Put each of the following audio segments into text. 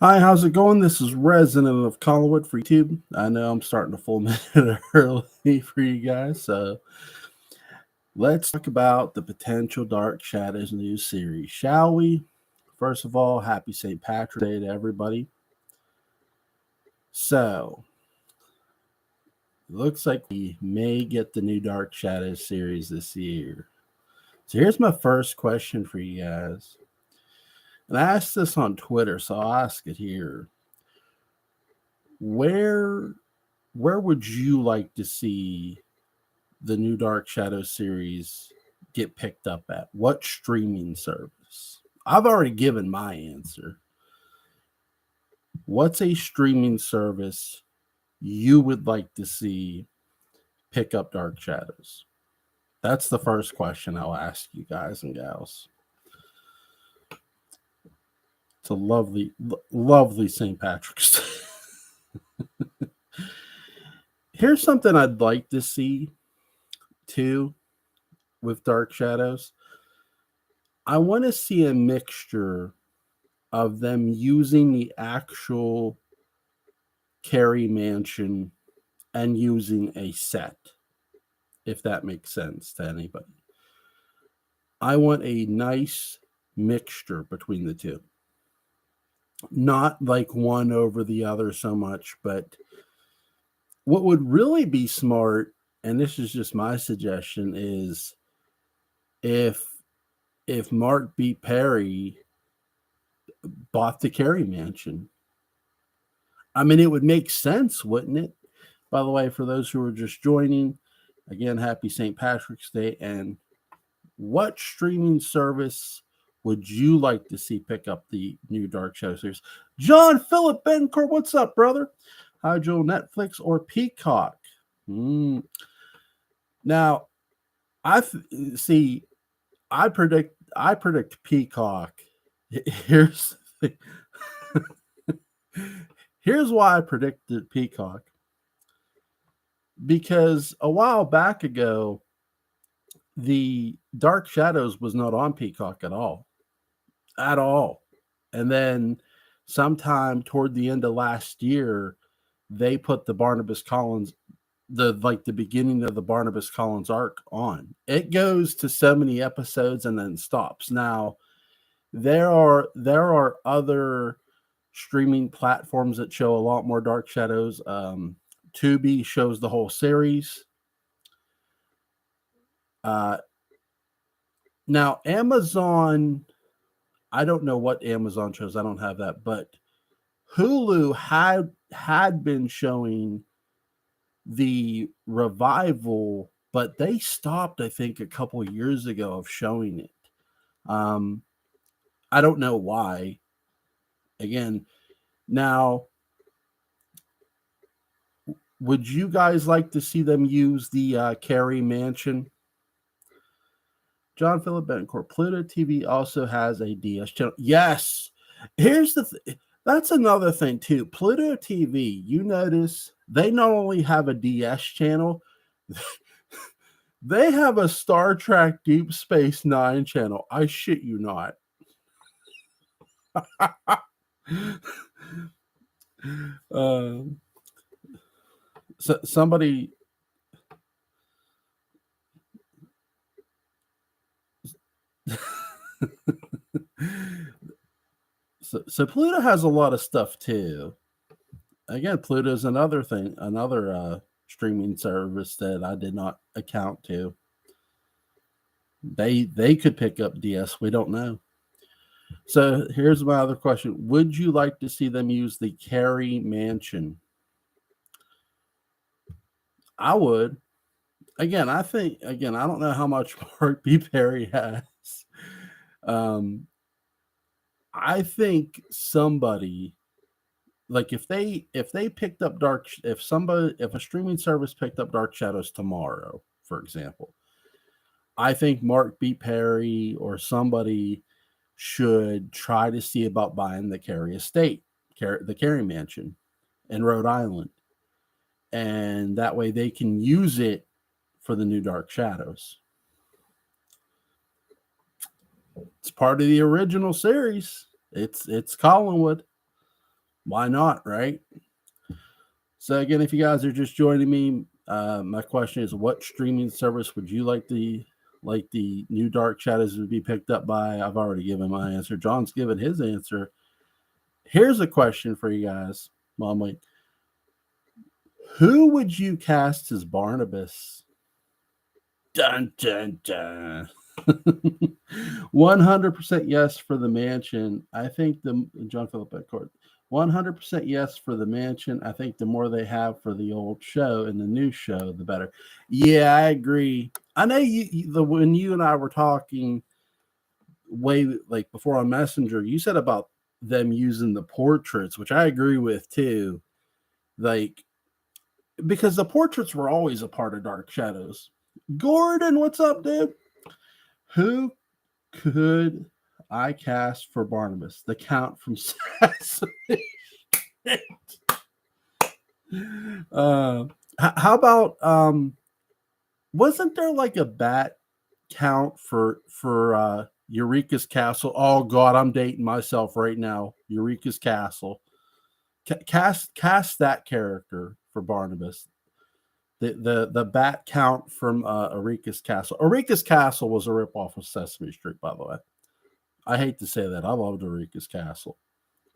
Hi, how's it going? This is Resident of Collinwood for YouTube. I know I'm starting a full minute early for you guys, so let's talk about the potential Dark Shadows new series, shall we? First of all, happy St. Patrick's Day to everybody. So, looks like we may get the new Dark Shadows series this year. So, here's my first question for you guys. And I asked this on Twitter, so I'll ask it here. Where would you like to see the new Dark Shadow series get picked up at? What streaming service? I've already given my answer. What's a streaming service you would like to see pick up Dark Shadows? That's the first question I'll ask you guys and gals. It's a lovely St. Patrick's Day. Here's something I'd like to see too with Dark Shadows. I want to see a mixture of them using the actual Carrie Mansion and using a set, if that makes sense to anybody. I want a nice mixture between the two. Not like one over the other so much, but what would really be smart, and this is just my suggestion, is if Mark B. Perry bought the Carrie Mansion. I mean, it would make sense, wouldn't it? By the way, for those who are just joining, again, happy St. Patrick's Day. And what streaming service would you like to see pick up the new Dark Shadow series? John Philip Bencourt, what's up, brother? Hi, Joel, Netflix or Peacock? Now, I predict Peacock. Here's here's why I predicted Peacock. Because a while back ago, the Dark Shadows was not on Peacock at all. And then sometime toward the end of last year, they put the Barnabas Collins, the beginning of the Barnabas Collins arc on. It goes to so many episodes and then stops. Now, there are other streaming platforms that show a lot more Dark Shadows. Tubi shows the whole series. Now, Amazon, I don't know what Amazon shows. I don't have that, but Hulu had been showing the revival, but they stopped, I think, a couple of years ago of showing it. I don't know why. Again, now, would you guys like to see them use the Carrie Mansion? John Philip Bencourt, Pluto TV also has a DS channel. Yes. Here's that's another thing too. Pluto TV, you notice they not only have a DS channel, they have a Star Trek Deep Space Nine channel. I shit you not. So somebody so Pluto has a lot of stuff too. Again, Pluto's another thing, another streaming service that I did not account to. They could pick up DS. We don't know. So here's my other question: would you like to see them use the Carrie Mansion? I would. Again, I don't know how much Mark B. Perry has. I think somebody, like if they picked up if a streaming service picked up Dark Shadows tomorrow, for example, I think Mark B. Perry or somebody should try to see about buying the Carrie estate, the Carrie Mansion in Rhode Island, and that way they can use it for the new Dark Shadows. It's part of the original series. It's Collinwood. Why not, right? So again, if you guys are just joining me, my question is, what streaming service would you like the new Dark Shadows to be picked up by? I've already given my answer. John's given his answer. Here's a question for you guys. Mom, wait. Who would you cast as Barnabas? Dun dun dun. 100% yes for the mansion. I think the John Philip Beckford. 100% yes for the mansion. I think the more they have for the old show and the new show, the better. Yeah, I agree. I know when you and I were talking way like before on Messenger, you said about them using the portraits, which I agree with too. Like, because the portraits were always a part of Dark Shadows. Gordon, what's up, dude? Who could I cast for Barnabas? The Count from Sesame. How about wasn't there like a bat count for Eureka's Castle? Oh God, I'm dating myself right now. Eureka's Castle. Cast that character for Barnabas. The bat count from Eureka's Castle. Eureka's Castle was a ripoff of Sesame Street, by the way. I hate to say that. I loved Eureka's Castle.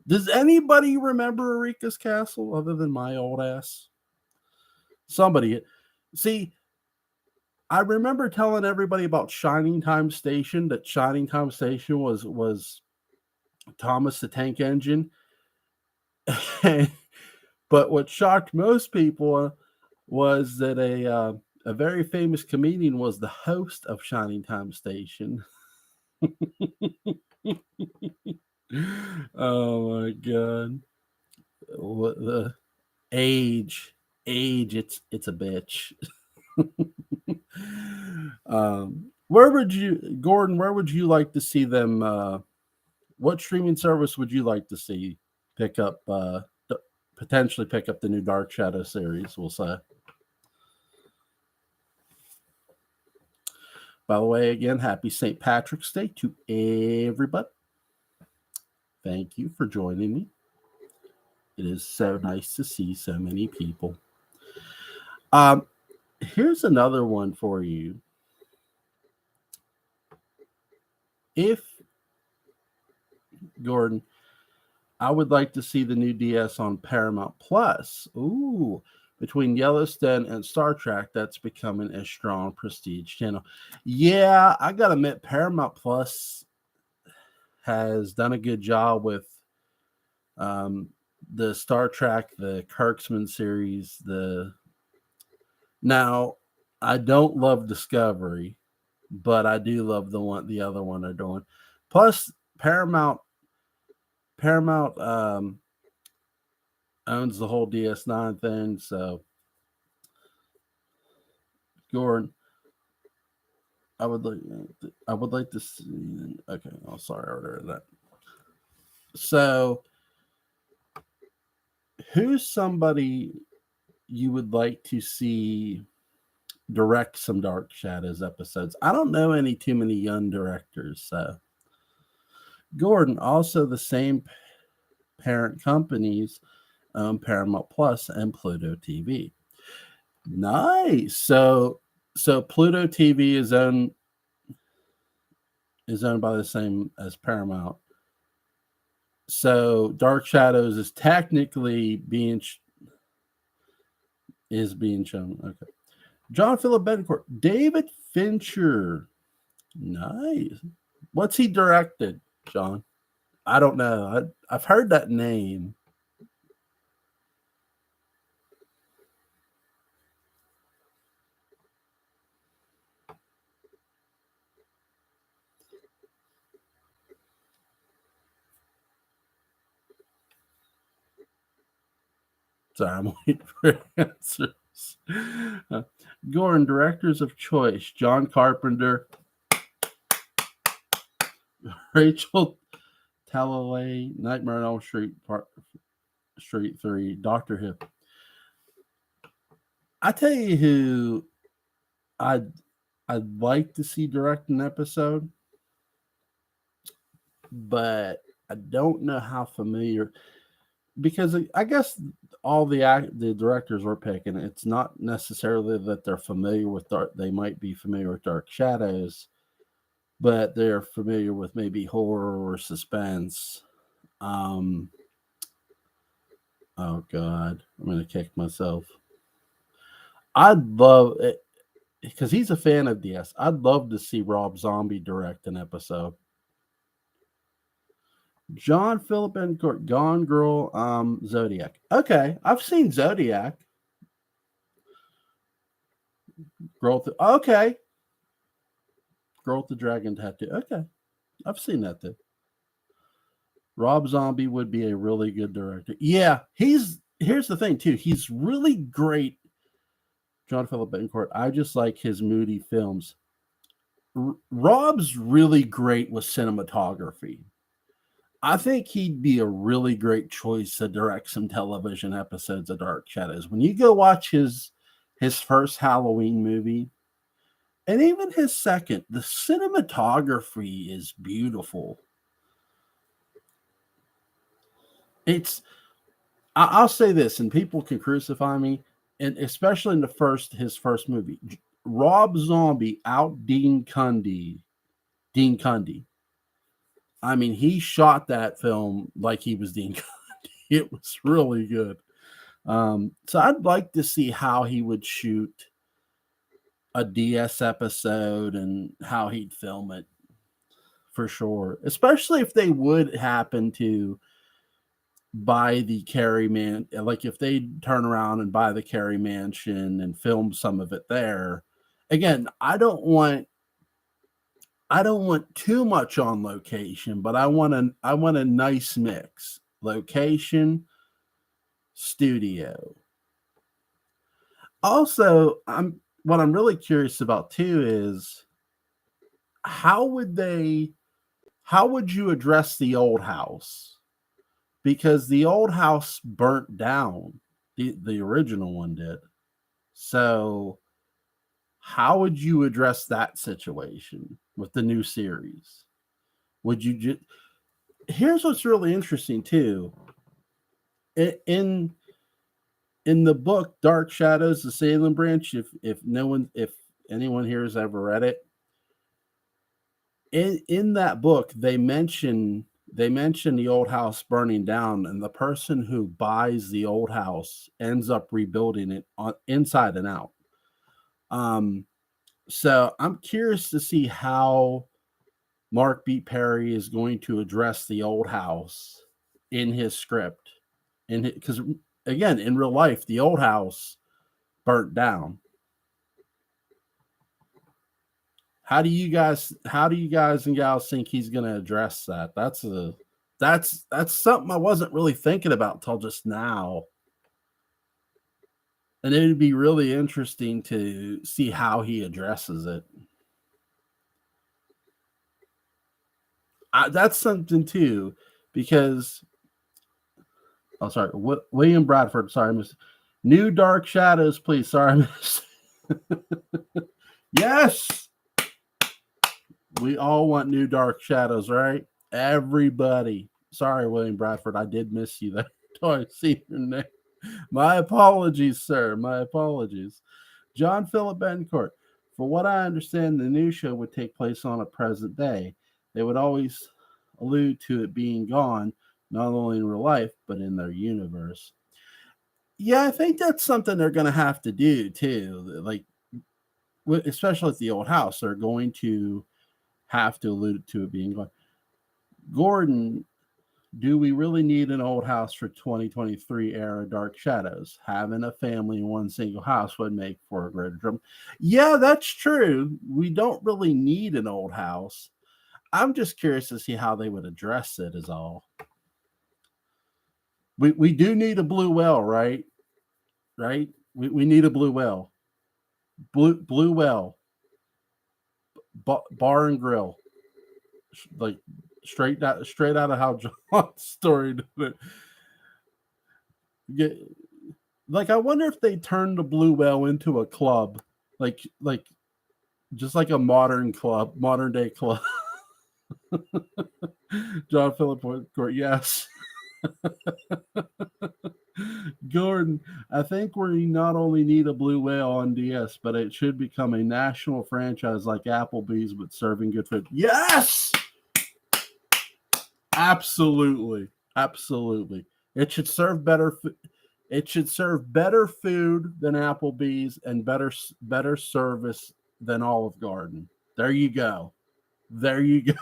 Does anybody remember Eureka's Castle other than my old ass? Somebody. See, I remember telling everybody about Shining Time Station, that Shining Time Station was Thomas the Tank Engine. But what shocked most people was that a very famous comedian was the host of Shining Time Station. Oh my God. What the age, it's a bitch. Where would you, Gordon, where would you like to see them? What streaming service would you like to see pick up, potentially pick up the new Dark Shadow series, we'll say? By the way, again, happy St. Patrick's Day to everybody. Thank you for joining me. It is so nice to see so many people. Here's another one for you. If, Gordon, I would like to see the new DS on Paramount Plus. Ooh, between Yellowstone and Star Trek, that's becoming a strong prestige channel. Yeah, I gotta admit, Paramount Plus has done a good job with the Star Trek, the Kirksman series. Now, I don't love Discovery, but I do love the other one they're doing. Plus, Paramount owns the whole DS9 thing, so Gordon, I would like to see. Okay, oh sorry, I ordered that. So, who's somebody you would like to see direct some Dark Shadows episodes? I don't know too many young directors, so Gordon, also the same parent companies Paramount Plus and Pluto TV. Nice. So Pluto TV is owned by the same as Paramount. So Dark Shadows is technically being shown. Okay. John Philip Betancourt, David Fincher. Nice. What's he directed, John? I don't know. I've heard that name. Sorry, I'm waiting for answers. Gordon, directors of choice: John Carpenter, Rachel Talalay, Nightmare on Elm Street 3, Doctor Who. I tell you who I'd like to see direct an episode, but I don't know how familiar. because I guess all the directors we're picking, it's not necessarily that they're familiar with they might be familiar with Dark Shadows, but they're familiar with maybe horror or suspense. Um, oh God, I'm gonna kick myself. I'd love it because he's a fan of DS. I'd love to see Rob Zombie direct an episode. John Philip and Gone Girl, Zodiac. Okay, I've seen Zodiac. Okay, Girl with the Dragon Tattoo. Okay, I've seen that too. Rob Zombie would be a really good director. Yeah, here's the thing too. He's really great. John Philip Betancourt. I just like his moody films. Rob's really great with cinematography. I think he'd be a really great choice to direct some television episodes of Dark Shadows. When you go watch his first Halloween movie, and even his second, the cinematography is beautiful. It's I'll say this, and people can crucify me, and especially in his first movie, Rob Zombie out Dean Cundy. Dean Cundy. I mean, he shot that film like he was Dean Cundy. It was really good. So I'd like to see how he would shoot a DS episode and how he'd film it for sure. Especially if they would happen to buy the Carey man, like if they turn around and buy the Carey mansion and film some of it there. Again, I don't want too much on location, but I want a nice mix. Location, studio. Also, what I'm really curious about too is how would you address the old house? Because the old house burnt down. The original one did. So how would you address that situation with the new series? Would you just Here's what's really interesting too. In the book Dark Shadows, the Salem Branch, if anyone here has ever read it, in that book they mention the old house burning down, and the person who buys the old house ends up rebuilding it inside and out. So I'm curious to see how Mark B. Perry is going to address the old house in his script, because again, in real life, the old house burnt down. How do you guys and gals think he's going to address that? That's something I wasn't really thinking about until just now. And it would be really interesting to see how he addresses it. That's something too, because sorry, William Bradford. Sorry, Miss. New Dark Shadows, please. Sorry, Miss. Yes, we all want new Dark Shadows, right? Everybody. Sorry, William Bradford. I did miss you there. I see your name. My apologies, sir. My apologies. John Philip Bencourt. For what I understand, the new show would take place on a present day. They would always allude to it being gone, not only in real life, but in their universe. Yeah, I think that's something they're going to have to do too. Like, especially at the old house, they're going to have to allude to it being gone. Gordon, do we really need an old house for 2023 era Dark Shadows? Having a family in one single house would make for a greater drama. Yeah, that's true. We don't really need an old house. I'm just curious to see how they would address it is all. We do need a blue well, right? Right? We need a blue well. Blue well. Bar and grill. Like straight out of how John's story did it. Yeah, like I wonder if they turned the Blue Whale into a club, like just like a modern day club. John Philip Court, yes. Gordon, I think we not only need a blue whale on DS, but it should become a national franchise like Applebee's, but serving good food. Yes, absolutely, absolutely. It should serve better. It should serve better food than Applebee's and better service than Olive Garden. There you go. There you go.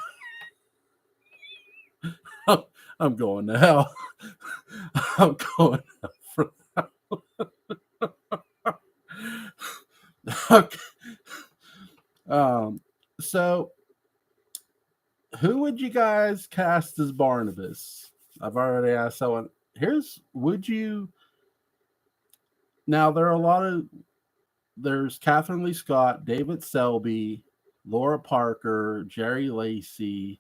I'm going to hell. I'm going for okay. Um, so who would you guys cast as Barnabas? I've already asked that one. Would you now there are a lot of there's Catherine Lee Scott, David Selby, Laura Parker, Jerry Lacey,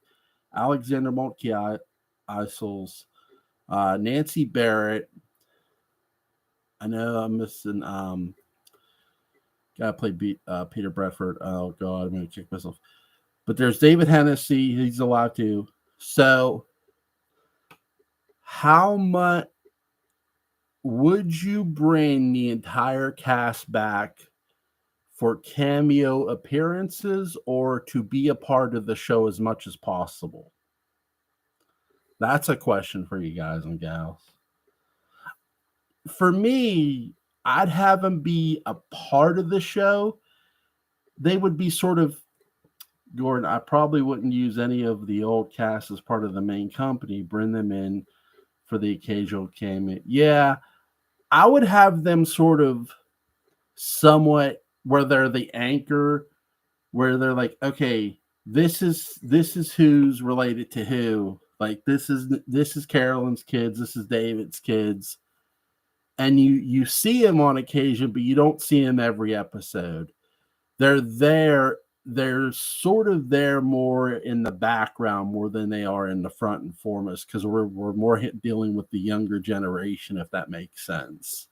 Alexander Moltke Isles, Nancy Barrett. I know I'm missing gotta play Peter Bradford. Oh god, I'm gonna kick myself. But there's David Hennessy, he's alive too. So how much would you bring the entire cast back for cameo appearances or to be a part of the show as much as possible? That's a question for you guys and gals. For me, I'd have them be a part of the show. They would be sort of Gordon. I probably wouldn't use any of the old cast as part of the main company. Bring them in for the occasional cameo. Yeah, I would have them sort of somewhat where they're the anchor, where they're like, okay, this is who's related to who. Like this is Carolyn's kids, this is David's kids, and you see him on occasion, but you don't see him every episode. They're there. They're sort of there more in the background more than they are in the front and foremost because we're more dealing with the younger generation, if that makes sense.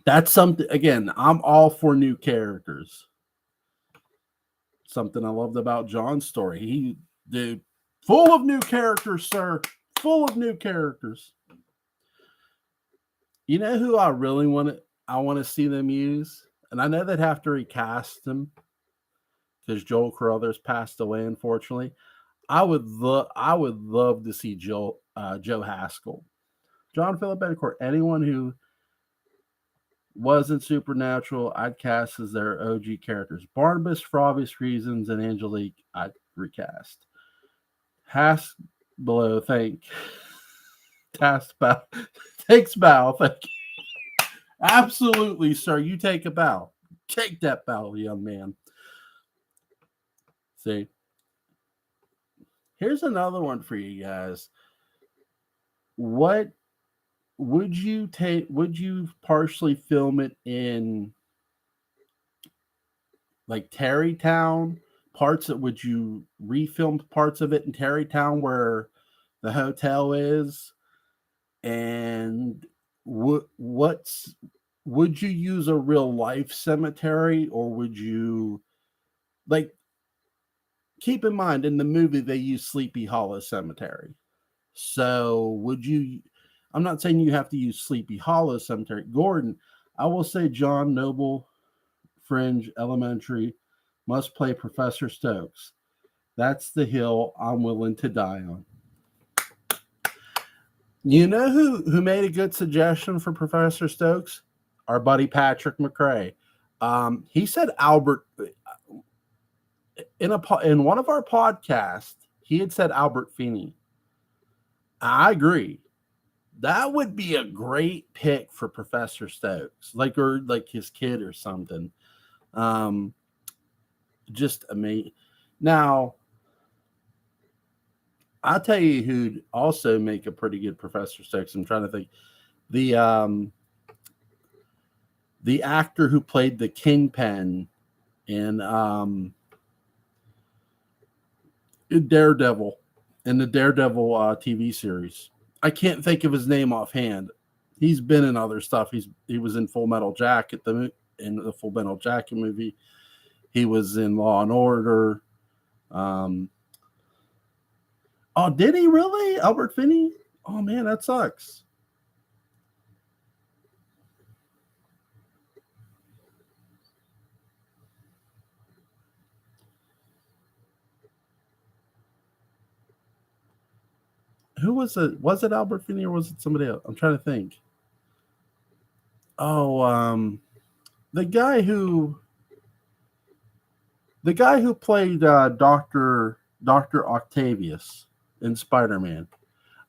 That's something, again, I'm all for new characters. Something I loved about John's story. Dude, full of new characters, sir. Full of new characters. You know who I really want to see them use? And I know they'd have to recast him because Joel Carruthers passed away, unfortunately. I would love to see Joe Haskell. John Philip Bencourt, anyone who wasn't Supernatural, I'd cast as their OG characters. Barnabas, for obvious reasons, and Angelique, I'd recast. Hask below, Task bow. Takes bow, thank you. Absolutely, sir. You take a bow. Take that bow, young man. See? Here's another one for you guys. What would you partially film it in like Terrytown? Would you refilm parts of it in Terrytown where the hotel is? And would you use a real life cemetery, or would you keep in mind in the movie they use Sleepy Hollow Cemetery? So I'm not saying you have to use Sleepy Hollow Cemetery. Gordon, I will say John Noble, Fringe Elementary, must play Professor Stokes. That's the hill I'm willing to die on. You know who made a good suggestion for Professor Stokes? Our buddy Patrick McRae. He said Albert in one of our podcasts. He had said Albert Finney. I agree. That would be a great pick for Professor Stokes, like his kid or something. Just amazing. Now, I'll tell you who'd also make a pretty good Professor Stokes. I'm trying to think. The actor who played the Kingpin in Daredevil, in the Daredevil TV series. I can't think of his name offhand. He's been in other stuff. He was in Full Metal Jacket, in the Full Metal Jacket movie. He was in Law and Order. Oh, did he really? Albert Finney? Oh man, that sucks. Who was it? Was it Albert Finney or was it somebody else? I'm trying to think. Oh, the guy who played Doctor Octavius in Spider-Man.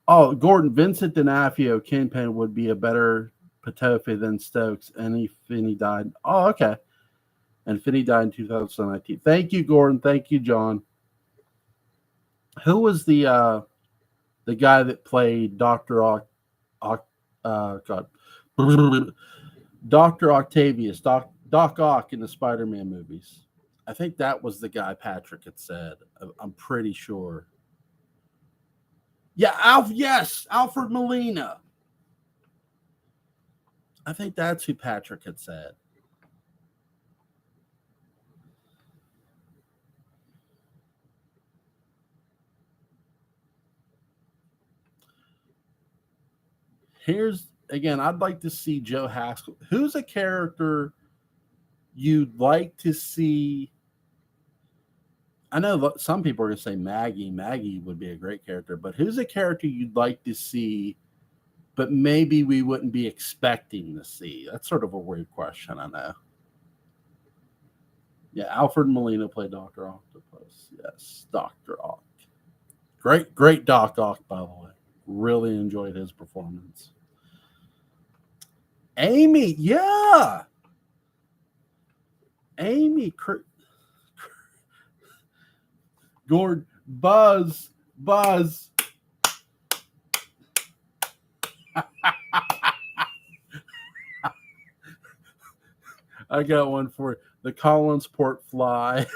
Oh, Gordon Vincent D'Onofrio Kingpin would be a better Patofi than Stokes, and Finney died. Oh, okay. And Finney died in 2019. Thank you, Gordon. Thank you, John. Who was the guy that played God, Doctor Octavius, Doc Ock in the Spider-Man movies? I think that was the guy Patrick had said. I'm pretty sure. Yeah, yes, Alfred Molina. I think that's who Patrick had said. Here's again, I'd like to see Joe Haskell. Who's a character you'd like to see? I know some people are going to say Maggie. Maggie would be a great character, but who's a character you'd like to see, but maybe we wouldn't be expecting to see? That's sort of a weird question, I know. Yeah, Alfred Molina played Dr. Octopus. Yes, Dr. Ock. Great Doc Ock, by the way. Really enjoyed his performance. Amy, yeah. Amy, Gord, Buzz. I got one for the Collinsport fly.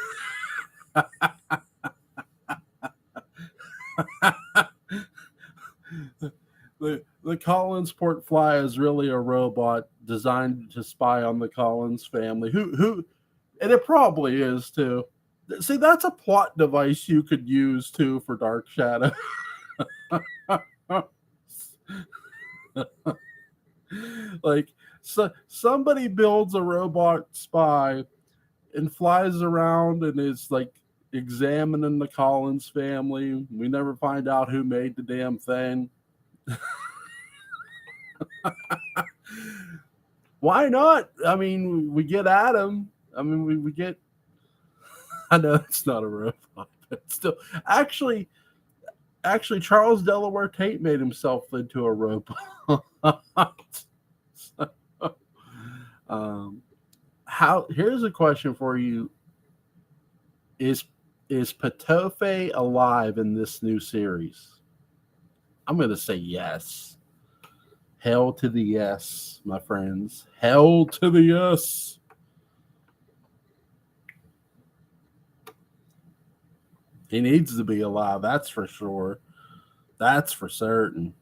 the Collinsport fly is really a robot designed to spy on the Collins family. Who, and it probably is too. See, that's a plot device you could use too for Dark Shadow. Like, so somebody builds a robot spy and flies around and is like examining the Collins family. We never find out who made the damn thing. Why not? I mean, we get Adam. I mean, we get. I know it's not a robot, but still, actually, Charles Delaware Tate made himself into a robot. So, how? Here's a question for you: Is Patofe alive in this new series? I'm going to say yes. Hell to the yes, my friends. Hell to the yes. He needs to be alive. That's for sure. That's for certain.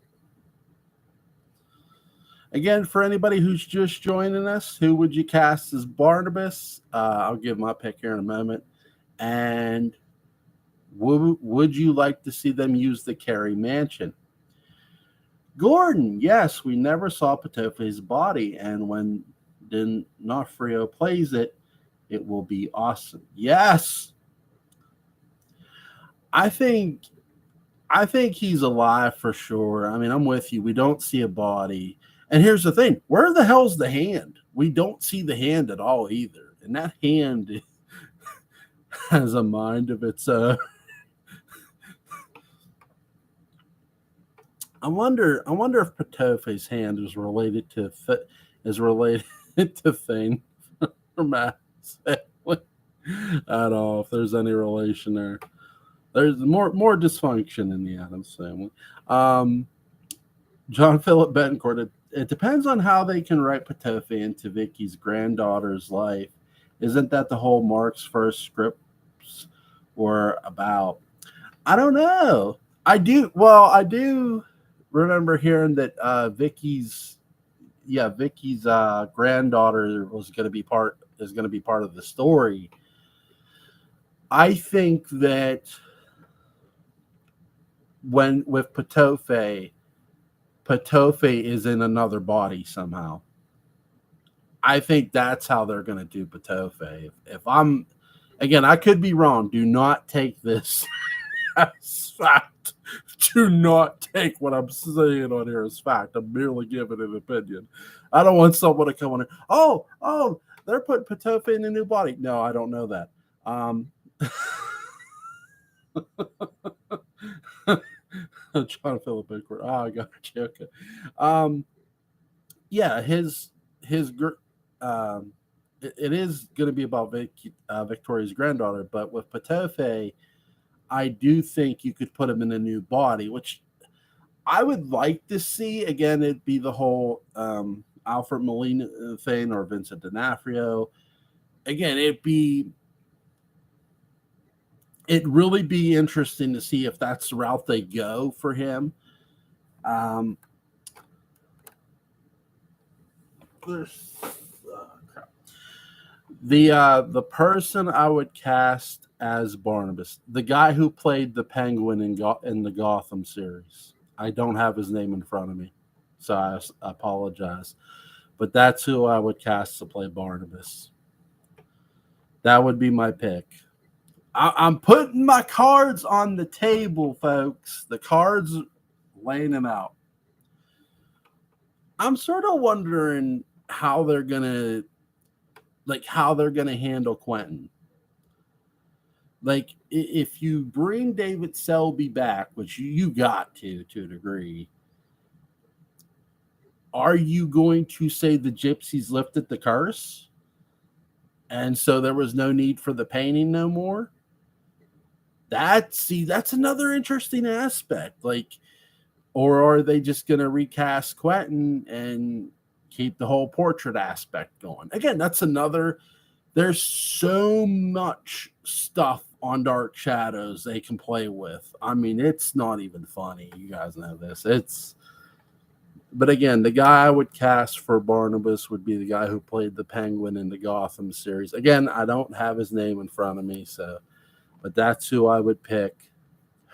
Again, for anybody who's just joining us, who would you cast as Barnabas? I'll give my pick here in a moment. And would you like to see them use the Carey Mansion? Gordon, yes, we never saw Patofe's body, and when D'Onofrio plays it, it will be awesome. Yes, I think he's alive for sure. I mean, I'm with you. We don't see a body, and here's the thing: where the hell's the hand? We don't see the hand at all either, and that hand has a mind of its own. I wonder if Patofe's hand is related to Thane from Matt's family at all. If there's any relation there, there's more dysfunction in the Addams family. John Philip Betancourt. It depends on how they can write Patofe into Vicky's granddaughter's life. Isn't that the whole Mark's first scripts were about? I don't know. I do remember hearing that Vicky's granddaughter is going to be part of the story. I think that when with Patofe is in another body somehow. I think that's how they're going to do Patofe. If I'm, again, I could be wrong. Do not take this as fact. Do not take what I'm saying on here as fact. I'm merely giving an opinion. I don't want someone to come on here. Oh, they're putting Patofe in a new body. No, I don't know that. John Philip Bickford. Oh, I got you. Okay. Yeah, his it is going to be about Victoria's granddaughter, but with Patofe, I do think you could put him in a new body, which I would like to see. Again, it'd be the whole Alfred Molina thing or Vincent D'Onofrio. Again, it'd really be interesting to see if that's the route they go for him. The person I would cast as Barnabas, the guy who played the Penguin in the Gotham series. I don't have his name in front of me, so I apologize. But that's who I would cast to play Barnabas. That would be my pick. I'm putting my cards on the table, folks. The cards, laying them out. I'm sort of wondering how they're gonna handle Quentin. Like, if you bring David Selby back, which you got to a degree, are you going to say the gypsies lifted the curse? And so there was no need for the painting no more? That's another interesting aspect. Like, or are they just going to recast Quentin and keep the whole portrait aspect going? Again, that's another. There's so much stuff on Dark Shadows they can play with. I mean, it's not even funny. You guys know this. But again, the guy I would cast for Barnabas would be the guy who played the Penguin in the Gotham series. Again, I don't have his name in front of me, but that's who I would pick.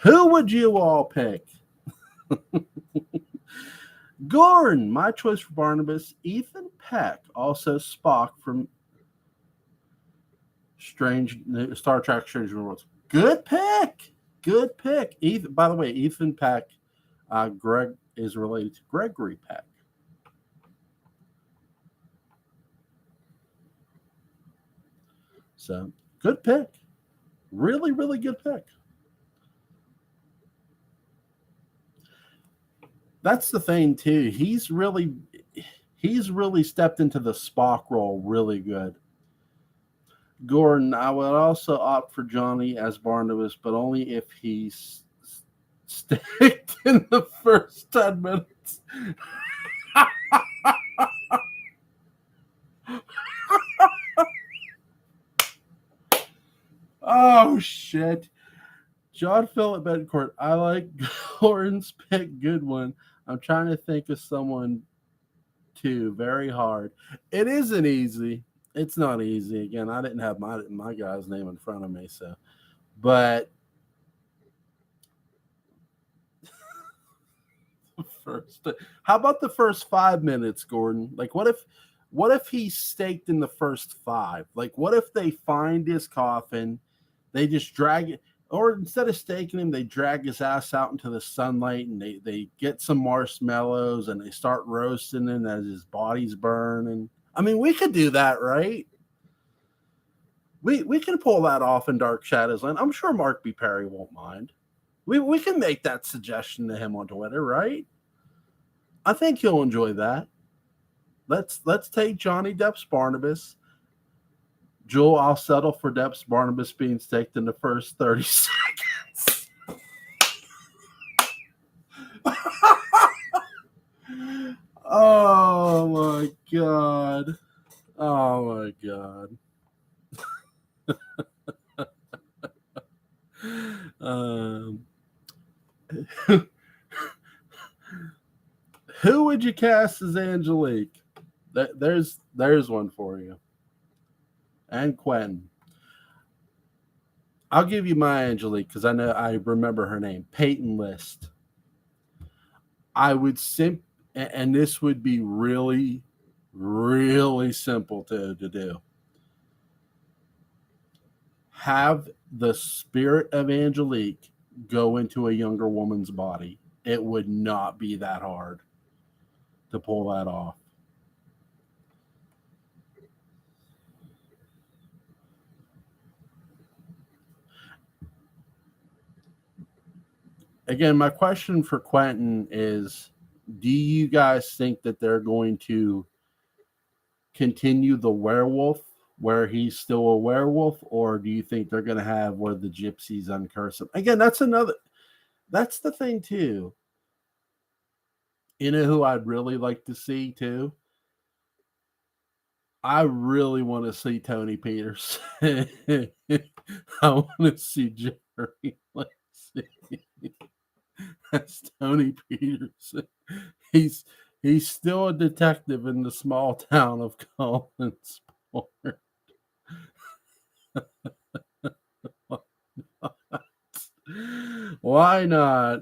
Who would you all pick? Gordon, my choice for Barnabas. Ethan Peck, also Spock from Star Trek Strange New Worlds. Good pick. Ethan, by the way, Ethan Peck, Greg is related to Gregory Peck. So, good pick. Really, really good pick. That's the thing too. He's really stepped into the Spock role really good. Gordon, I would also opt for Johnny as Barnabas, but only if he's staked in the first 10 minutes. Oh, shit. John Philip Bencourt, I like Gordon's pick. Good one. I'm trying to think of someone, too. Very hard. It isn't easy. It's not easy. Again, I didn't have my guy's name in front of me, so. But how about the first 5 minutes, Gordon? Like, what if he's staked in the first 5? Like, what if they find his coffin, they just drag it, or instead of staking him, they drag his ass out into the sunlight and they get some marshmallows and they start roasting him as his body's burning. I mean, we could do that, right? We can pull that off in Dark Shadows Land. I'm sure Mark B. Perry won't mind. We can make that suggestion to him on Twitter, right? I think he'll enjoy that. Let's take Johnny Depp's Barnabas. Jewel, I'll settle for Depp's Barnabas being staked in the first 30 seconds. Oh my god. Oh my god. Who would you cast as Angelique? There's one for you. And Quentin. I'll give you my Angelique because I remember her name, Peyton List. I would and this would be really, really simple to do. Have the spirit of Angelique go into a younger woman's body. It would not be that hard to pull that off. Again, my question for Quentin is, do you guys think that they're going to continue the werewolf where he's still a werewolf, or do you think they're going to have where the gypsies uncurse him? Again, that's the thing too. You know who I'd really like to see too? I really want to see Tony Peters. I want to see Jerry Lacey. That's Tony Peterson. He's he's still a detective in the small town of Collinsport. Why not?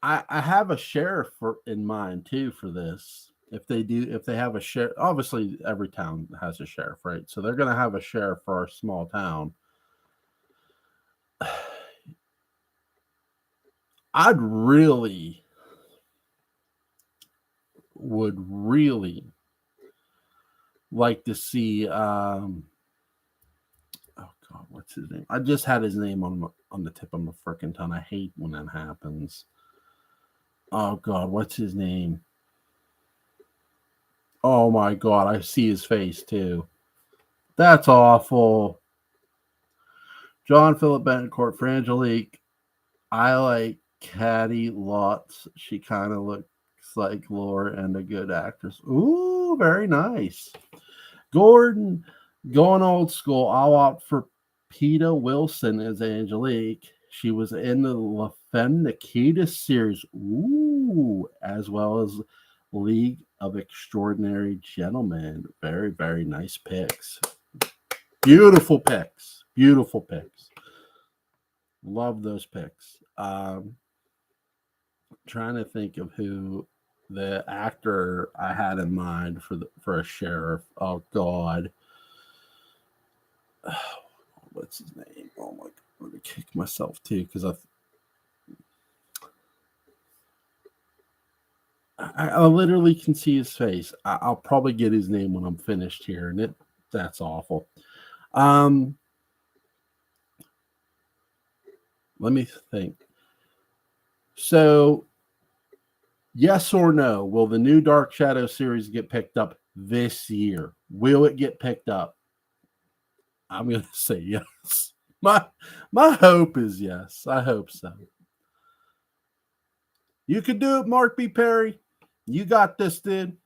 I have a sheriff in mind too for this. If they have a sheriff, obviously every town has a sheriff, right? So they're going to have a sheriff for our small town. I'd would really like to see. Oh God, what's his name? I just had his name on the tip of my freaking tongue. I hate when that happens. Oh God, what's his name? Oh my God, I see his face too. That's awful. John Philip Betancourt for Angelique. I like Caddy lots. She kind of looks like Laura and a good actress. Ooh, very nice. Gordon, going old school. I'll opt for Peta Wilson as Angelique. She was in the La Femme Nikita series. Ooh, as well as League of Extraordinary Gentlemen. Very, very nice picks. Beautiful picks. Beautiful picks. Love those picks. Trying to think of who the actor I had in mind for a sheriff. Oh God. What's his name? Oh my God. I'm gonna kick myself too because I literally can see his face. I'll probably get his name when I'm finished here, and that's awful. Let me think. So, yes or no? Will the new Dark Shadow series get picked up this year? Will it get picked up? I'm going to say yes. My hope is yes. I hope so. You can do it, Mark B. Perry. You got this, dude.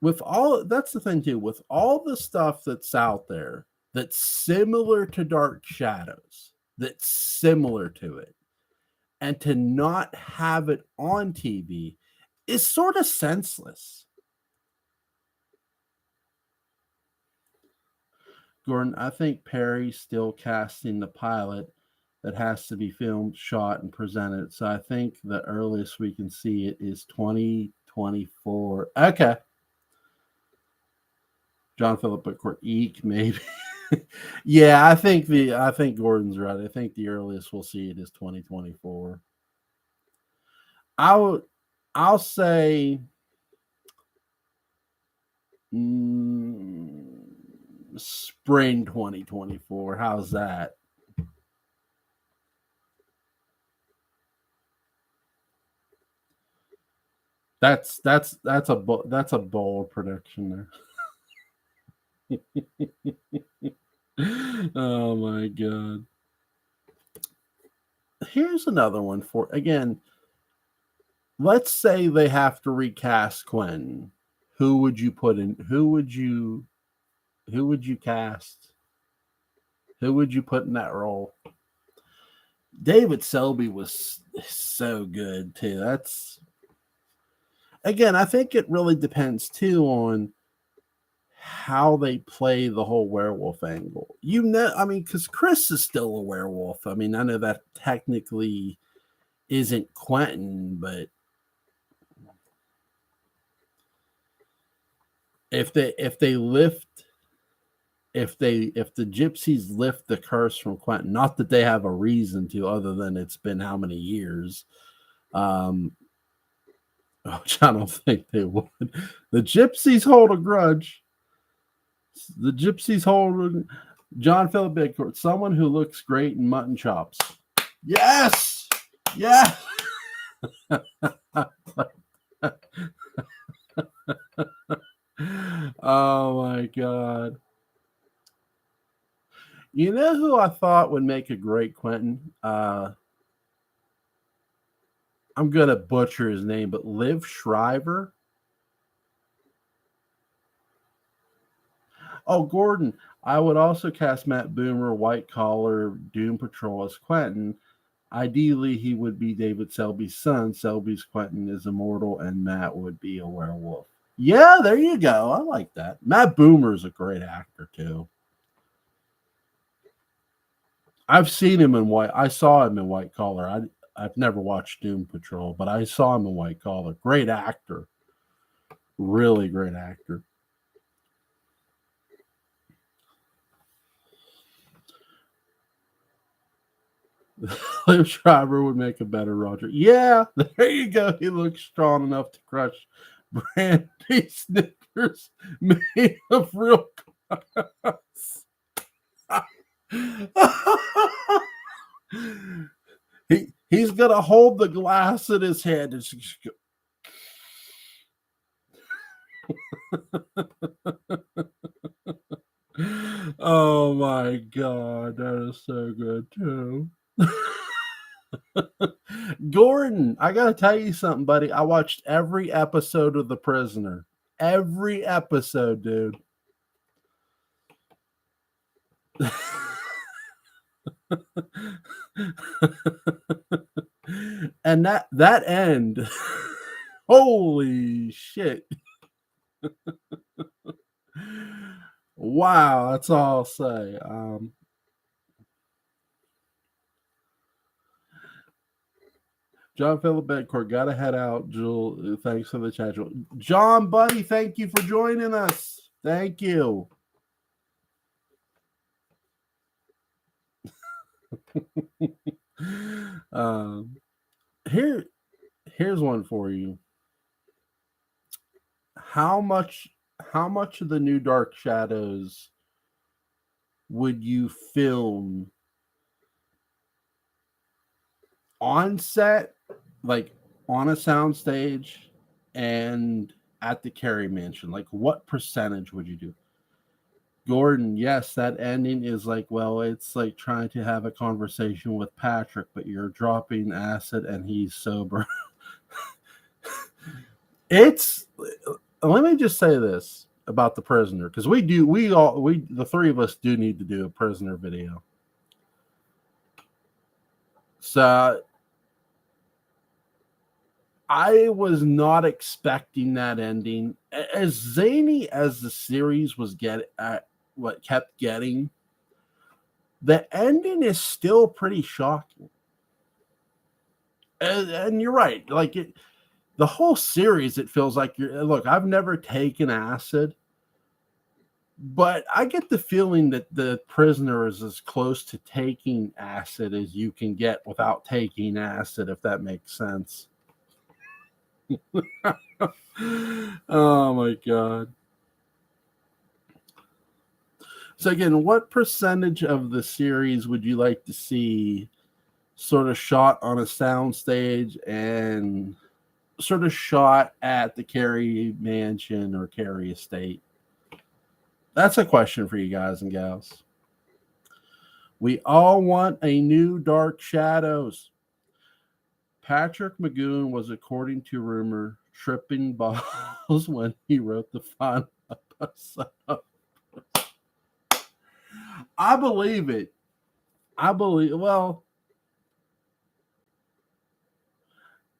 That's the thing too, with all the stuff that's out there that's similar to Dark Shadows, that's similar to it, and to not have it on TV is sort of senseless. Gordon, I think Perry's still casting the pilot that has to be filmed, shot, and presented. So I think the earliest we can see it is 2024. Okay. John Philip Court Eek, maybe. Yeah, I think Gordon's right. I think the earliest we'll see it is 2024. I'll say spring 2024. How's that? That's a bold prediction there. Oh my God. Here's another one for again. Let's say they have to recast Quentin. Who would you put in? Who would you cast? Who would you put in that role? David Selby was so good too. That's again, I think it really depends too on how they play the whole werewolf angle. I mean, because Chris is still a werewolf. I mean, I know that technically isn't Quentin, but if the gypsies lift the curse from Quentin, not that they have a reason to, other than it's been how many years, which I don't think they would. The gypsies hold a grudge. The gypsies hold John Philip Bigcourt, someone who looks great in mutton chops. Yes, yeah. Oh my god. You know who I thought would make a great Quentin? I'm gonna butcher his name, but Liv Shriver. Oh, Gordon. I would also cast Matt Boomer, White Collar, Doom Patrol as Quentin. Ideally, he would be David Selby's son. Selby's Quentin is immortal, and Matt would be a werewolf. Yeah, there you go. I like that. Matt Boomer is a great actor too. I've seen him in White. I saw him in White Collar. I've never watched Doom Patrol, but I saw him in White Collar. Great actor. Really great actor. Liv Schreiber would make a better Roger. Yeah, there you go. He looks strong enough to crush brandy Snickers made of real glass. He's gonna hold the glass in his hand and just go. Oh my god, that is so good too. Gordon, I gotta tell you something, buddy. I watched every episode of The Prisoner. Every episode, dude. And that end, holy shit. Wow, that's all I'll say. John Philip Bedcourt, gotta head out. Jewel, thanks for the chat. John, buddy, thank you for joining us. Thank you. Here's one for you. How much of the new Dark Shadows would you film on set, like on a soundstage, and at the Carey Mansion? Like, what percentage would you do? Gordon, yes, that ending is like, well, it's like trying to have a conversation with Patrick, but you're dropping acid and he's sober. It's, let me just say this about The Prisoner, because the three of us do need to do a Prisoner video. So I was not expecting that ending. As zany as the series was what kept getting, the ending is still pretty shocking. And you're right. Like the whole series, it feels like look, I've never taken acid, but I get the feeling that The Prisoner is as close to taking acid as you can get without taking acid, if that makes sense. Oh my god. So again, what percentage of the series would you like to see sort of shot on a soundstage and sort of shot at the Carey Mansion or Carey Estate? That's a question for you guys and gals. We all want a new Dark Shadows. Patrick McGoon was, according to rumor, tripping balls when he wrote the final episode. I believe it. Well,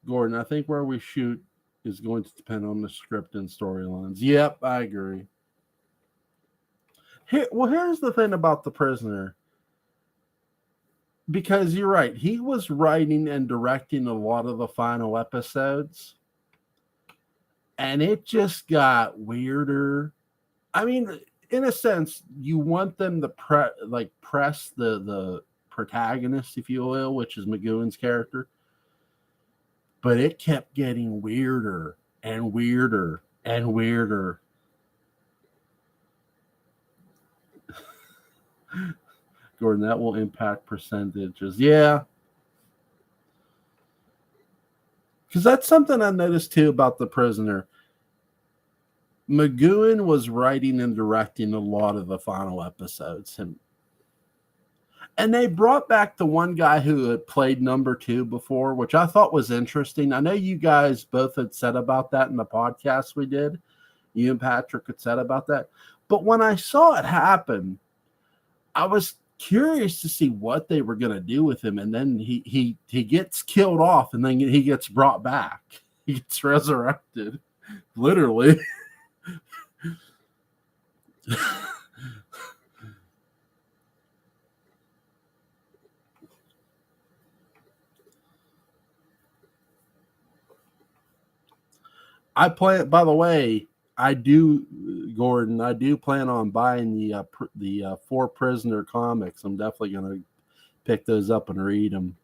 Gordon, I think where we shoot is going to depend on the script and storylines. Yep, I agree. Here's the thing about The Prisoner. Because you're right, he was writing and directing a lot of the final episodes, and it just got weirder. I mean, in a sense, you want them to press the protagonist, if you will, which is McGowan's character, but it kept getting weirder and weirder and weirder. Gordon, that will impact percentages. Yeah. Because that's something I noticed too about The Prisoner. McGowan was writing and directing a lot of the final episodes. And they brought back the one guy who had played number 2 before, which I thought was interesting. I know you guys both had said about that in the podcast we did. You and Patrick had said about that. But when I saw it happen, I was curious to see what they were going to do with him. And then he gets killed off, and then he gets brought back. He gets resurrected, literally. By the way, Gordon, I do plan on buying the 4 Prisoner comics. I'm definitely going to pick those up and read them.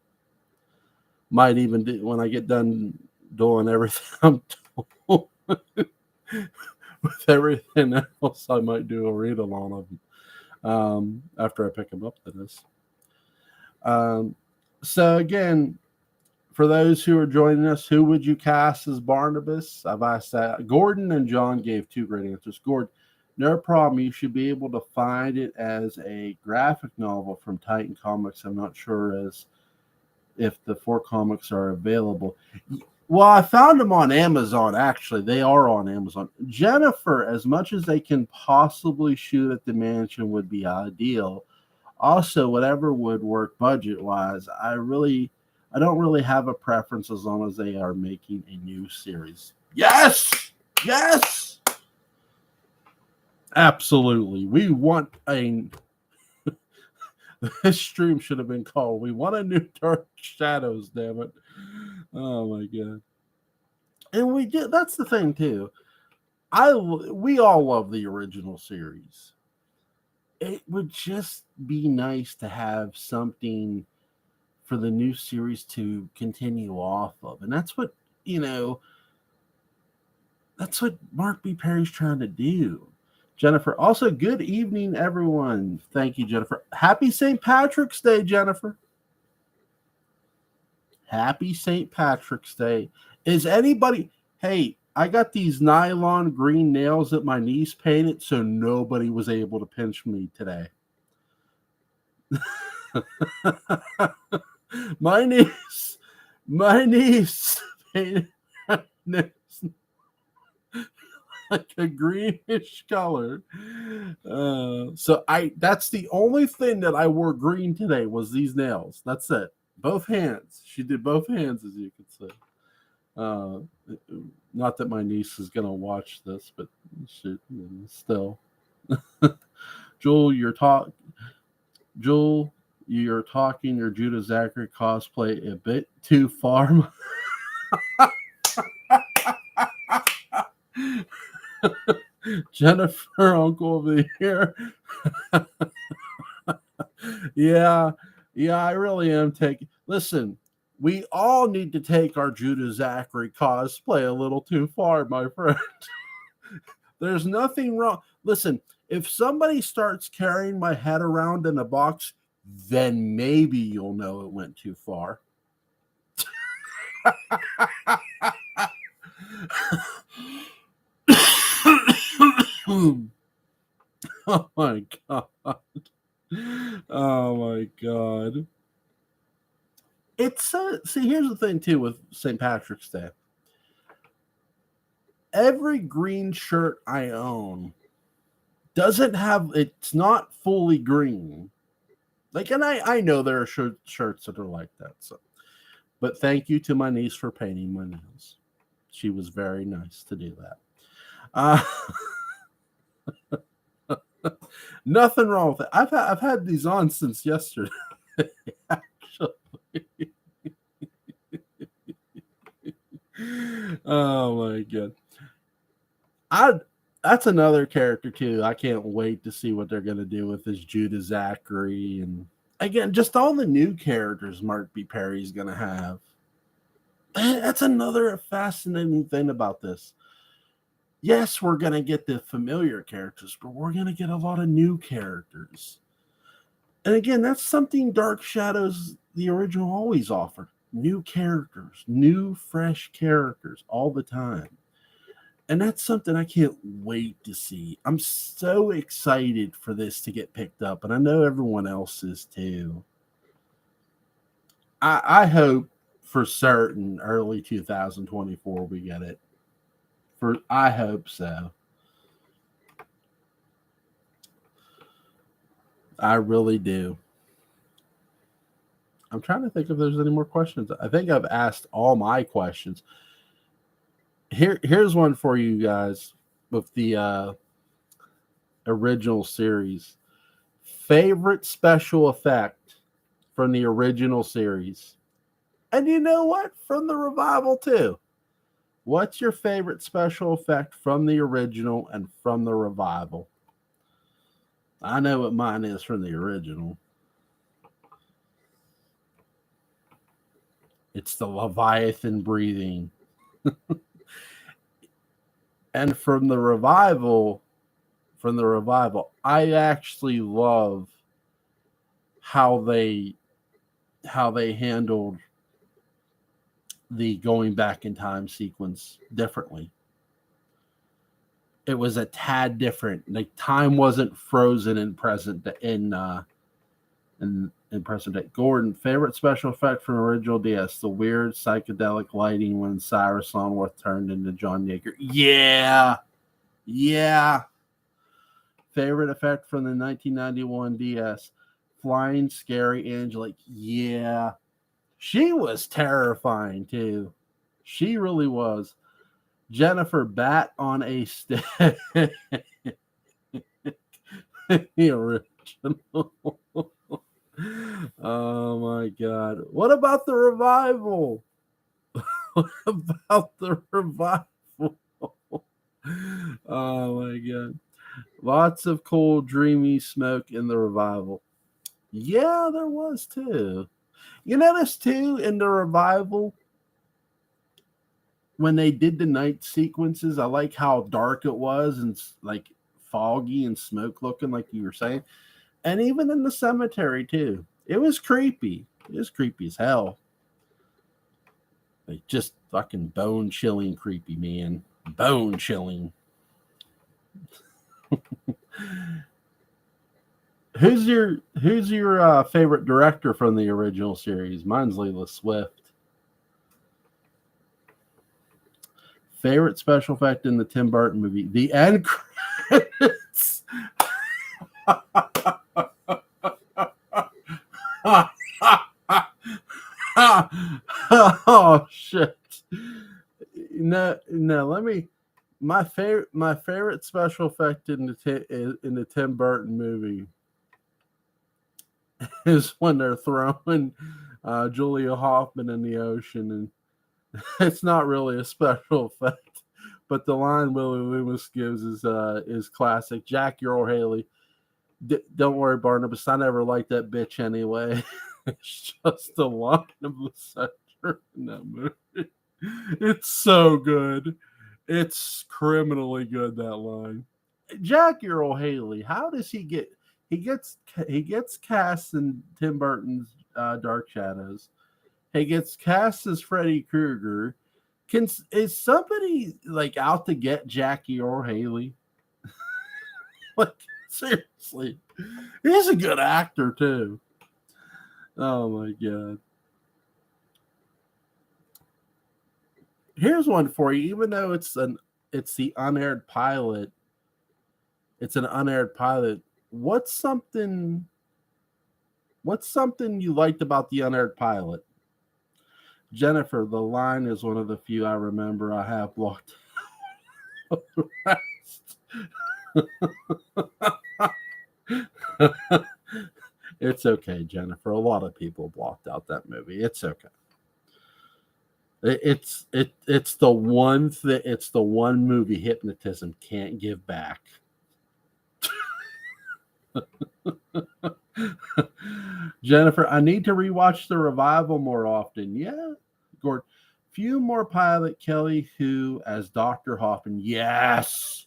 Might even do, when I get done doing everything I'm doing with everything else, I might do a read along of them after I pick them up. That is. So again, for those who are joining us, who would you cast as Barnabas? I've asked that. Gordon and John gave 2 great answers. Gordon, no problem. You should be able to find it as a graphic novel from Titan Comics. I'm not sure if the 4 comics are available. Well, I found them on Amazon, actually. They are on Amazon. Jennifer, as much as they can possibly shoot at the mansion would be ideal. Also, whatever would work budget-wise. I don't really have a preference as long as they are making a new series. Yes! Yes! Absolutely. We want this stream should have been called "We Want a New Dark Shadows," damn it. Oh my god. And we did. That's the thing too. We all love the original series. It would just be nice to have something for the new series to continue off of. And that's what, that's what Mark B. Perry's trying to do. Jennifer, also, good evening, everyone. Thank you, Jennifer. Happy St. Patrick's Day, Jennifer. Happy St. Patrick's Day. Is anybody, hey, I got these nylon green nails that my niece painted, so nobody was able to pinch me today. My niece painted like a greenish color. So that's the only thing that I wore green today was these nails. That's it. Both hands. She did both hands, as you could see. Not that my niece is gonna watch this, but still. Joel, you're talking your Judah Zachary cosplay a bit too far. Jennifer, Uncle over here. Yeah, I really am taking. Listen, we all need to take our Judah Zachary cosplay a little too far, my friend. There's nothing wrong. Listen, if somebody starts carrying my head around in a box, then maybe you'll know it went too far. Oh my god. Oh my god. It's see, here's the thing too with St. Patrick's Day. Every green shirt I own doesn't have, it's not fully green. Like, and I know there are shirts that are like that. So, but thank you to my niece for painting my nails. She was very nice to do that. Nothing wrong with it. I've had these on since yesterday. Actually. Oh my god. That's another character too. I can't wait to see what they're gonna do with this Judah Zachary, and again, just all the new characters Mark B. Perry's gonna have. That's another fascinating thing about this. Yes, we're gonna get the familiar characters, but we're gonna get a lot of new characters. And again, that's something Dark Shadows, the original, always offered. New characters, new, fresh characters all the time. And that's something I can't wait to see. I'm so excited for this to get picked up, and I know everyone else is too. I hope for certain early 2024 we get it. I hope so. I really do. I'm trying to think if there's any more questions. I think I've asked all my questions. Here's one for you guys with the original series. Favorite special effect from the original series? And you know what? From the revival too. What's your favorite special effect from the original and from the revival? I know what mine is from the original. It's the Leviathan breathing. And from the revival, I actually love how they handled the going back in time sequence differently. It was a tad different. Like, time wasn't frozen in present in present day. Gordon, favorite special effect from original DS: the weird psychedelic lighting when Cyrus Longworth turned into John Yeager. Yeah. Favorite effect from the 1991 DS: flying scary Angelique. Yeah. She was terrifying too. She really was. Jennifer, bat on a stick. The original. Oh my god. What about the revival? What about the revival? Oh my god. Lots of cool, dreamy smoke in the revival. Yeah, there was too. You notice too in the revival, when they did the night sequences, I like how dark it was and like foggy and smoke looking, like you were saying. And even in the cemetery too, it was creepy. It was creepy as hell. Like, just fucking bone chilling creepy, man. Bone chilling. Who's your favorite director from the original series? Mine's Leela Swift. Favorite special effect in the Tim Burton movie? The end credits. Oh shit! No. Let me. My favorite special effect in the Tim Burton movie is when they're throwing Julia Hoffman in the ocean, and it's not really a special effect, but the line Willie Loomis gives is classic. Jackie Earle Haley, don't worry, Barnabas, I never liked that bitch anyway. It's just a line of the center in that movie. It's so good. It's criminally good, that line. Jackie Earle Haley, how does he get? He gets cast in Tim Burton's Dark Shadows. He gets cast as Freddy Krueger. Is somebody like out to get Jackie Earle Haley? Like, seriously, he's a good actor too. Oh my god. Here's one for you. Even though it's the unaired pilot It's an unaired pilot. What's something you liked about the unaired pilot? Jennifer, the line is one of the few I remember I have blocked out the rest. It's okay, Jennifer. A lot of people blocked out that movie. It's okay. It's the one it's the one movie hypnotism can't give back. Jennifer, I need to rewatch the revival more often. Yeah, Gord. Few more pilot Kelly Who as Dr. Hoffman. Yes.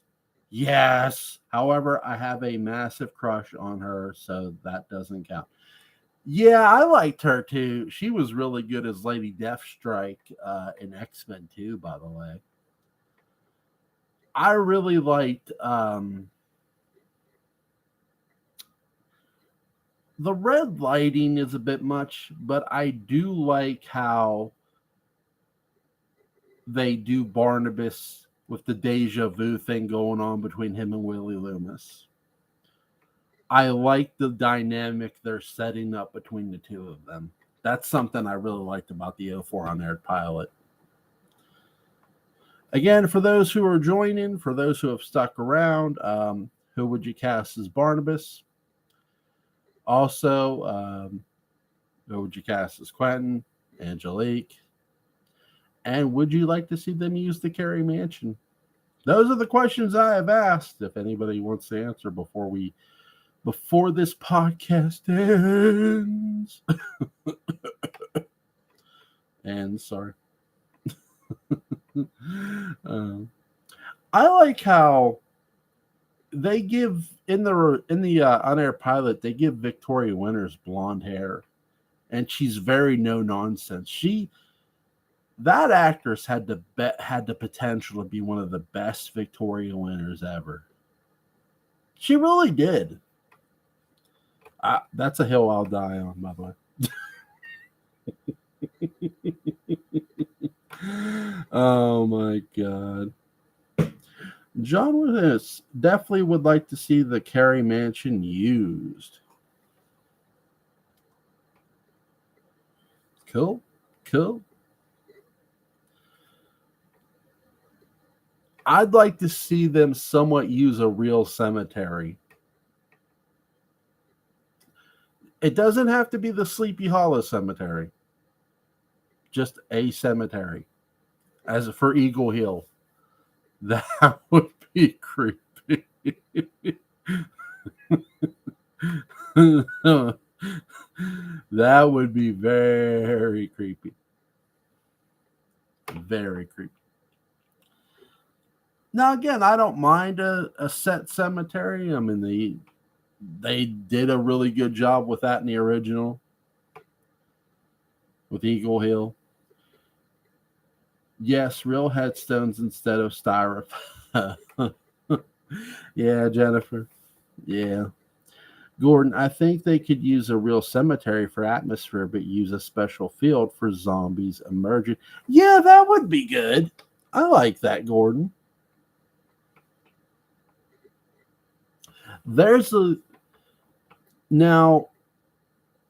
Yes. However, I have a massive crush on her, so that doesn't count. Yeah, I liked her too. She was really good as Lady Deathstrike in X-Men too, by the way. I really liked the red lighting is a bit much, but I do like how they do Barnabas with the deja vu thing going on between him and Willie Loomis. I like the dynamic they're setting up between the two of them. That's something I really liked about the 04 unaired pilot. Again, for those who are joining, for those who have stuck around, who would you cast as Barnabas? Also, who would you cast as Quentin, Angelique? And would you like to see them use the Carey Mansion? Those are the questions I have asked. If anybody wants to answer before this podcast ends. And sorry. I like how they give in the unaired pilot, they give Victoria Winters blonde hair, and she's very no nonsense. That actress had the potential to be one of the best Victoria Winters ever. She really did. That's a hill I'll die on, by the way. Oh my god. John Willis definitely would like to see the Carey Mansion used. Cool. I'd like to see them somewhat use a real cemetery. It doesn't have to be the Sleepy Hollow Cemetery. Just a cemetery. As for Eagle Hill. That would be creepy. That would be very creepy. Very creepy. Now, again, I don't mind a set cemetery. I mean, they did a really good job with that in the original. With Eagle Hill. Yes, real headstones instead of styrofoam. Yeah, Jennifer. Yeah. Gordon, I think they could use a real cemetery for atmosphere, but use a special field for zombies emerging. Yeah, that would be good. I like that, Gordon. Now,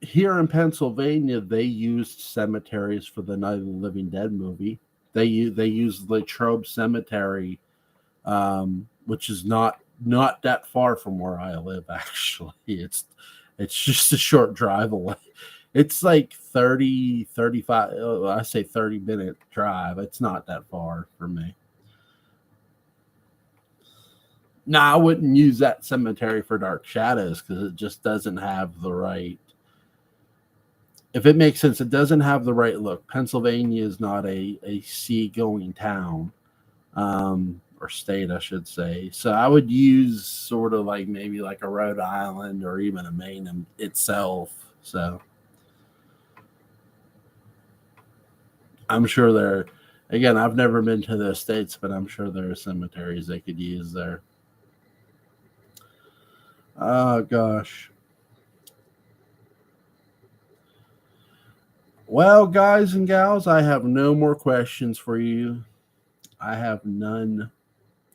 here in Pennsylvania, they used cemeteries for the Night of the Living Dead movie. They used Latrobe Cemetery, which is not that far from where I live. Actually, it's just a short drive away. It's like 30, 35. I say 30-minute drive. It's not that far for me. No, I wouldn't use that cemetery for Dark Shadows because it just doesn't have the right. If it makes sense, it doesn't have the right look. Pennsylvania is not a seagoing town, or state, I should say. So I would use sort of like maybe like a Rhode Island or even a Maine itself. So I'm sure again, I've never been to the States, but I'm sure there are cemeteries they could use there. Oh, gosh. Well, guys and gals, I have no more questions for you. I have none.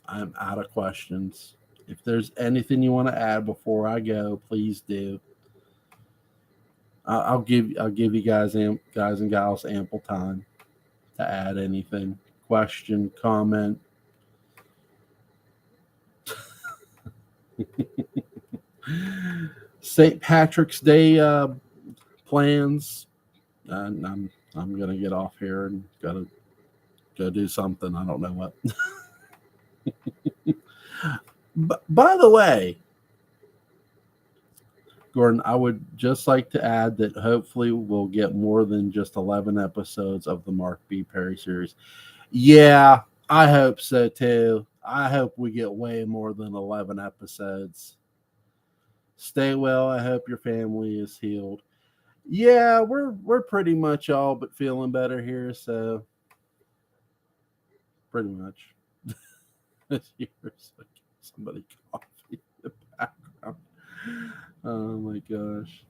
I'm out of questions. If there's anything you want to add before I go, please do. I'll give you guys and gals ample time to add anything, question, comment. St. Patrick's Day plans. I'm gonna get off here and gotta go do something. I don't know what. But by the way, Gordon, I would just like to add that hopefully we'll get more than just 11 episodes of the Mark B. Perry series. Yeah, I hope so too. I hope we get way more than 11 episodes. Stay well. I hope your family is healed. Yeah, we're pretty much all but feeling better here, so pretty much. Here's somebody coughing in the background. Oh my gosh.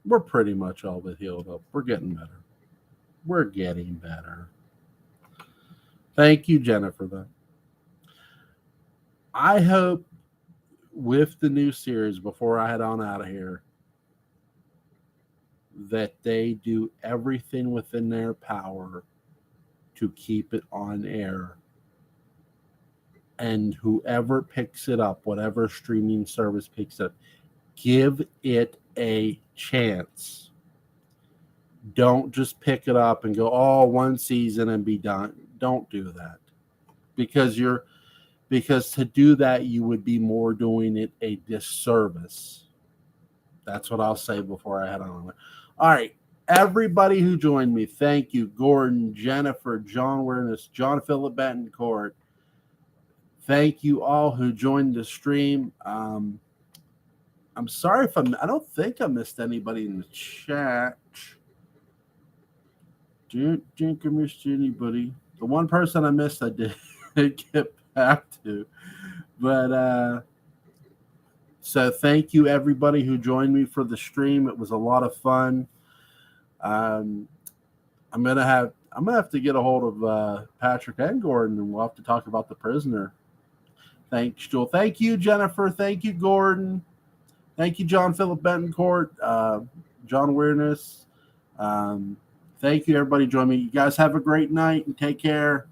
We're pretty much all but healed up. We're getting better. We're getting better. Thank you, Jennifer, though. I hope with the new series, before I head on out of here, that they do everything within their power to keep it on air. And whoever picks it up, whatever streaming service picks it up, give it a chance. Don't just pick it up and go, oh, one season and be done. Don't do that. Because to do that, you would be more doing it a disservice. That's what I'll say before I head on. All right. Everybody who joined me, thank you. Gordon, Jennifer, John Werness, John Philip Betancourt. Thank you all who joined the stream. I'm sorry if I don't think I missed anybody in the chat. Don't think I missed anybody. The one person I missed, I did get back to. But so thank you everybody who joined me for the stream. It was a lot of fun. I'm gonna have to get a hold of Patrick and Gordon, and we'll have to talk about The Prisoner. Thanks, Joel. Thank you, Jennifer. Thank you, Gordon. Thank you, John Philip Betancourt, John Weirdness. Thank you, everybody. Join me. You guys have a great night and take care.